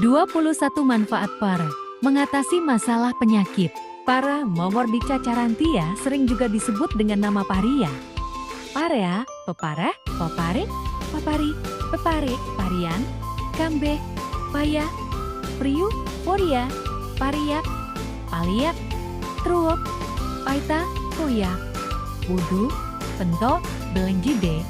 21 manfaat pare mengatasi masalah penyakit. Pare Momordica charantia sering juga disebut dengan nama paria. Parea, pepare, papare, papari, pepare, parian, kambe, paya, priu, poria, pariak, paliak, truok, paita, koyak, wudu, pento, belenjide,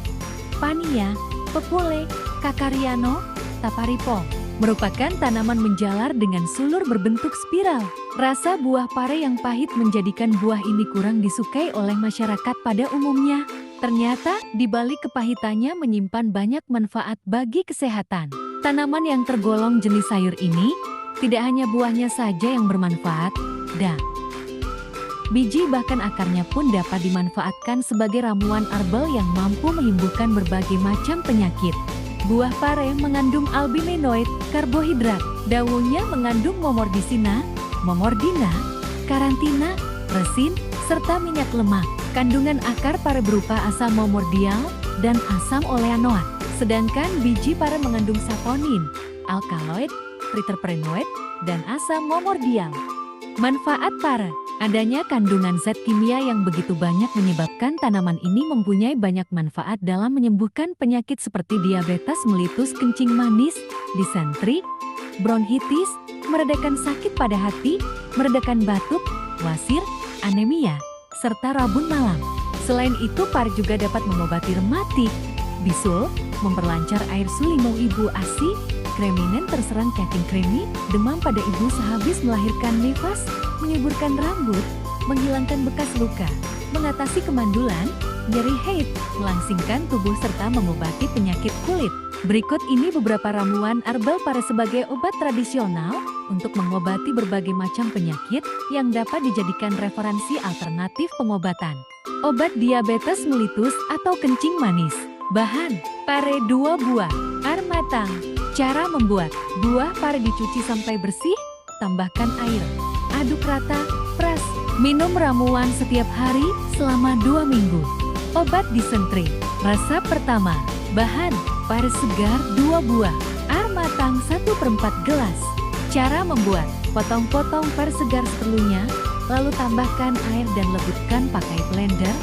pania, pepule, kakariano, taparipo. Merupakan tanaman menjalar dengan sulur berbentuk spiral. Rasa buah pare yang pahit menjadikan buah ini kurang disukai oleh masyarakat pada umumnya. Ternyata, di balik kepahitannya menyimpan banyak manfaat bagi kesehatan. Tanaman yang tergolong jenis sayur ini, tidak hanya buahnya saja yang bermanfaat, biji bahkan akarnya pun dapat dimanfaatkan sebagai ramuan herbal yang mampu menyembuhkan berbagai macam penyakit. Buah pare mengandung albuminoid, karbohidrat. Daunnya mengandung momordicina, momordina, karantina, resin, serta minyak lemak. Kandungan akar pare berupa asam momordial dan asam oleanoat. Sedangkan biji pare mengandung saponin, alkaloid, triterpenoid, dan asam momordial. Manfaat pare. Adanya kandungan zat kimia yang begitu banyak menyebabkan tanaman ini mempunyai banyak manfaat dalam menyembuhkan penyakit seperti diabetes mellitus kencing manis, disentri, bronkitis, meredakan sakit pada hati, meredakan batuk, wasir, anemia, serta rabun malam. Selain itu, pare juga dapat mengobati rematik, bisul, memperlancar air suli mau ibu ASI, kreminen terserang cacing kremi, demam pada ibu sehabis melahirkan nifas, menyuburkan rambut, menghilangkan bekas luka, mengatasi kemandulan, nyeri haid, melangsingkan tubuh serta mengobati penyakit kulit. Berikut ini beberapa ramuan herbal pare sebagai obat tradisional untuk mengobati berbagai macam penyakit yang dapat dijadikan referensi alternatif pengobatan. Obat diabetes mellitus atau kencing manis. Bahan: pare 2 buah, air matang. Cara membuat: buah pare dicuci sampai bersih, tambahkan air, aduk rata, peras. Minum ramuan setiap hari selama 2 minggu. Obat disentri. Resep pertama. Bahan: pare segar 2 buah, air matang 1/4 gelas. Cara membuat: potong-potong pare segar seperlunya, lalu tambahkan air dan lebutkan pakai blender.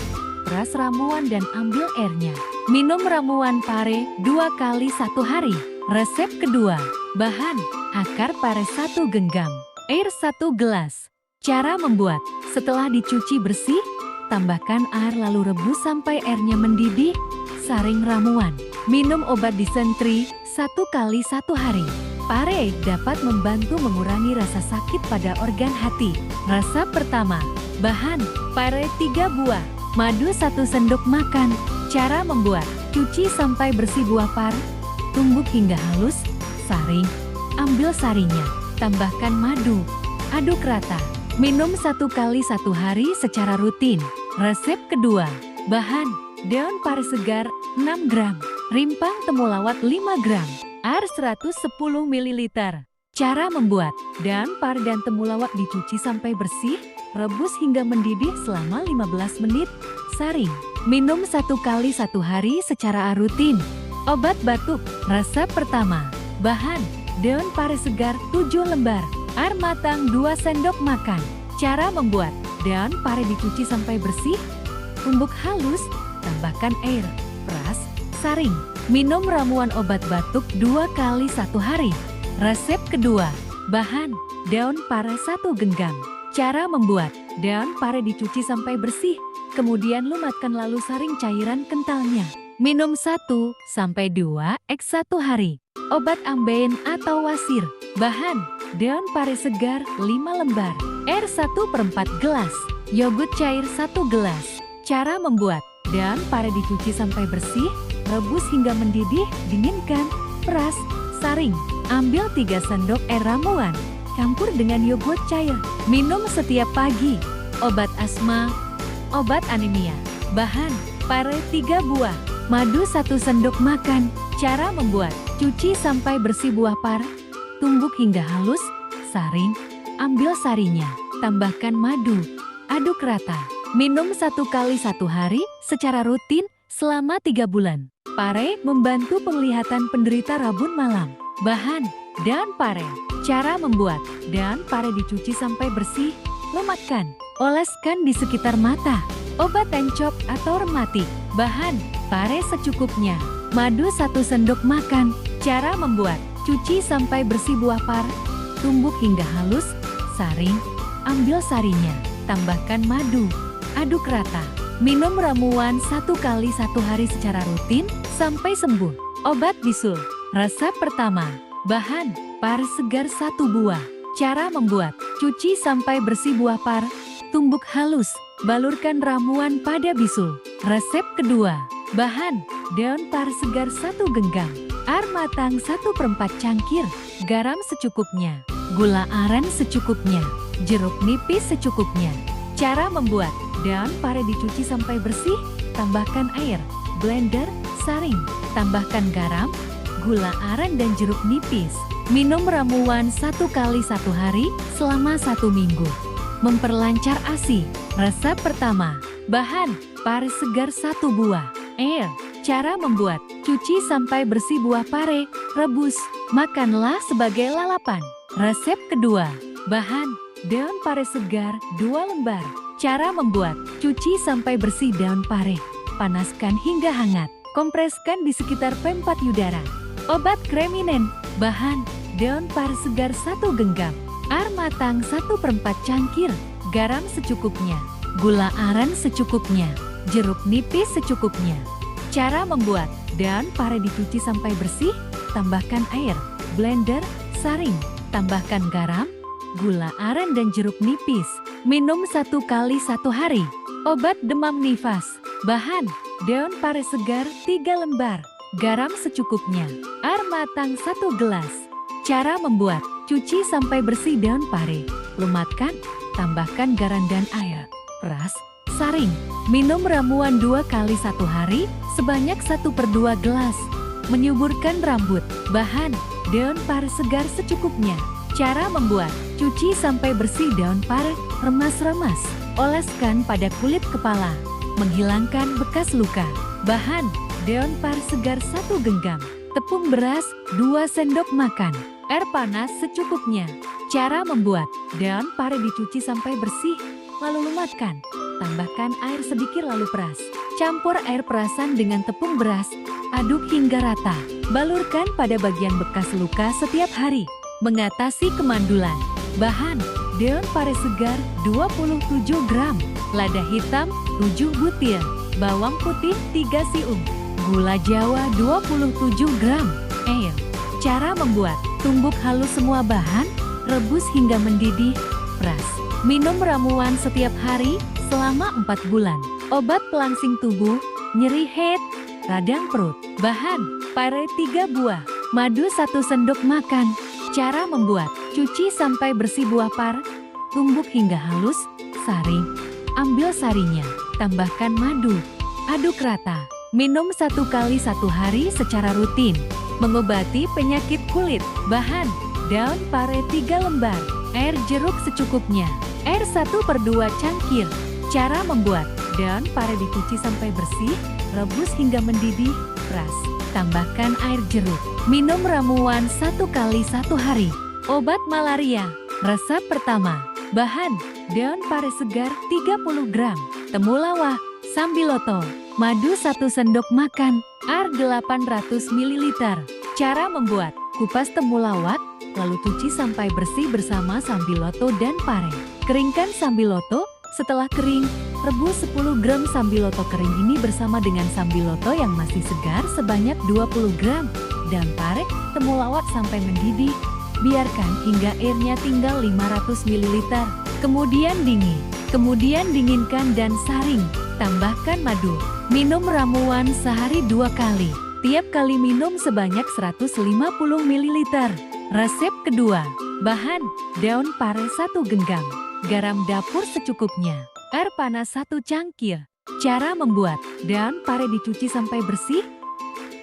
Peras ramuan dan ambil airnya. Minum ramuan pare 2 kali 1 hari. Resep kedua. Bahan: akar pare 1 genggam, air 1 gelas. Cara membuat: setelah dicuci bersih, tambahkan air lalu rebus sampai airnya mendidih, saring ramuan. Minum obat disentri 1 kali 1 hari. Pare dapat membantu mengurangi rasa sakit pada organ hati. Resep pertama. Bahan: pare 3 buah, madu 1 sendok makan. Cara membuat: cuci sampai bersih buah pare, tumbuk hingga halus, saring, ambil sarinya, tambahkan madu, aduk rata. Minum 1 kali 1 hari secara rutin. Resep kedua. Bahan: daun pare segar 6 gram, rimpang temulawak 5 gram, air 110 ml. Cara membuat: daun pare dan temulawak dicuci sampai bersih, rebus hingga mendidih selama 15 menit, saring. Minum 1 kali 1 hari secara rutin. Obat batuk. Resep pertama. Bahan: daun pare segar 7 lembar, air matang 2 sendok makan. Cara membuat: daun pare dicuci sampai bersih, tumbuk halus, tambahkan air, peras, saring. Minum ramuan obat batuk 2 kali 1 hari. Resep kedua. Bahan: daun pare 1 genggam. Cara membuat: daun pare dicuci sampai bersih, kemudian lumatkan lalu saring cairan kentalnya. Minum 1-2 eks 1 hari. Obat ambeien atau wasir. Bahan: daun pare segar 5 lembar, air 1/4 gelas, yogurt cair 1 gelas. Cara membuat: daun pare dicuci sampai bersih, rebus hingga mendidih, dinginkan, peras, saring. Ambil 3 sendok air ramuan, campur dengan yogurt cair. Minum setiap pagi. Obat asma, obat anemia. Bahan: pare 3 buah, madu 1 sendok makan. Cara membuat: cuci sampai bersih buah pare, tumbuk hingga halus, saring, ambil sarinya, tambahkan madu, aduk rata. Minum 1 kali 1 hari secara rutin selama 3 bulan. Pare membantu penglihatan penderita rabun malam. Bahan: daun pare. Cara membuat: daun pare dicuci sampai bersih, lumatkan, oleskan di sekitar mata. Obat encok atau rematik. Bahan: pare secukupnya, madu 1 sendok makan. Cara membuat: cuci sampai bersih buah pare, tumbuk hingga halus, saring, ambil sarinya, tambahkan madu, aduk rata. Minum ramuan 1 kali 1 hari secara rutin sampai sembuh. Obat bisul. Resep pertama. Bahan: pare segar 1 buah. Cara membuat: cuci sampai bersih buah pare, tumbuk halus, balurkan ramuan pada bisul. Resep kedua. Bahan: daun pare segar 1 genggam, air matang 1/4 cangkir, garam secukupnya, gula aren secukupnya, jeruk nipis secukupnya. Cara membuat: daun pare dicuci sampai bersih, tambahkan air, blender, saring, tambahkan garam, gula aren dan jeruk nipis. Minum ramuan 1 kali 1 hari selama 1 minggu. Memperlancar ASI. Resep pertama. Bahan: pare segar 1 buah. Air. Cara membuat: cuci sampai bersih buah pare, rebus, makanlah sebagai lalapan. Resep kedua. Bahan: daun pare segar 2 lembar. Cara membuat: cuci sampai bersih daun pare, panaskan hingga hangat, kompreskan di sekitar P4 udara. Obat kreminen. Bahan: daun pare segar 1 genggam, air matang 1/4 cangkir, garam secukupnya, gula aren secukupnya, jeruk nipis secukupnya. Cara membuat: daun pare dicuci sampai bersih, tambahkan air, blender, saring, tambahkan garam, gula aren dan jeruk nipis. Minum 1 kali 1 hari. Obat demam nifas. Bahan: daun pare segar 3 lembar, garam secukupnya, air matang 1 gelas. Cara membuat: cuci sampai bersih daun pare, lumatkan, tambahkan garam dan air, peras, saring. Minum ramuan 2 kali 1 hari sebanyak 1/2 gelas. Menyuburkan rambut. Bahan: daun pare segar secukupnya. Cara membuat: cuci sampai bersih daun pare, remas-remas, oleskan pada kulit kepala, menghilangkan bekas luka. Bahan: daun pare segar 1 genggam, tepung beras 2 sendok makan, air panas secukupnya. Cara membuat: daun pare dicuci sampai bersih, lalu lumatkan, tambahkan air sedikit lalu peras. Campur air perasan dengan tepung beras, aduk hingga rata, balurkan pada bagian bekas luka setiap hari. Mengatasi kemandulan. Bahan: daun pare segar 27 gram, lada hitam 7 butir, bawang putih 3 siung, gula jawa 27 gram, air. Cara membuat: tumbuk halus semua bahan, rebus hingga mendidih, peras. Minum ramuan setiap hari selama 4 bulan. Obat pelangsing tubuh, nyeri head, radang perut. Bahan: pare 3 buah, madu 1 sendok makan. Cara membuat: cuci sampai bersih buah pare, tumbuk hingga halus, saring, ambil sarinya, tambahkan madu, aduk rata. Minum 1 kali 1 hari secara rutin. Mengobati penyakit kulit. Bahan: daun pare 3 lembar, air jeruk secukupnya, air 1/2 cangkir. Cara membuat: daun pare dicuci sampai bersih, rebus hingga mendidih, peras, tambahkan air jeruk. Minum ramuan 1 kali 1 hari. Obat malaria. Resep pertama. Bahan: daun pare segar 30 gram, temulawak, sambiloto, madu 1 sendok makan, air 800 ml. Cara membuat: kupas temulawak, lalu cuci sampai bersih bersama sambiloto dan pare. Keringkan sambiloto, setelah kering, rebus 10 gram sambiloto kering ini bersama dengan sambiloto yang masih segar sebanyak 20 gram. Dan pare, temulawak sampai mendidih. Biarkan hingga airnya tinggal 500 ml. Kemudian dingin. Kemudian dinginkan dan saring. Tambahkan madu. Minum ramuan sehari 2 kali. Tiap kali minum sebanyak 150 ml. Resep kedua. Bahan: daun pare 1 genggam, garam dapur secukupnya, air panas 1 cangkir. Cara membuat: daun pare dicuci sampai bersih,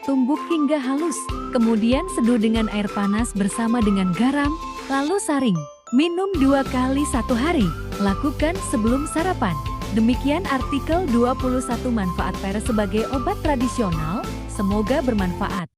tumbuk hingga halus, kemudian seduh dengan air panas bersama dengan garam, lalu saring. Minum 2 kali 1 hari. Lakukan sebelum sarapan. Demikian artikel 21 manfaat pare sebagai obat tradisional. Semoga bermanfaat.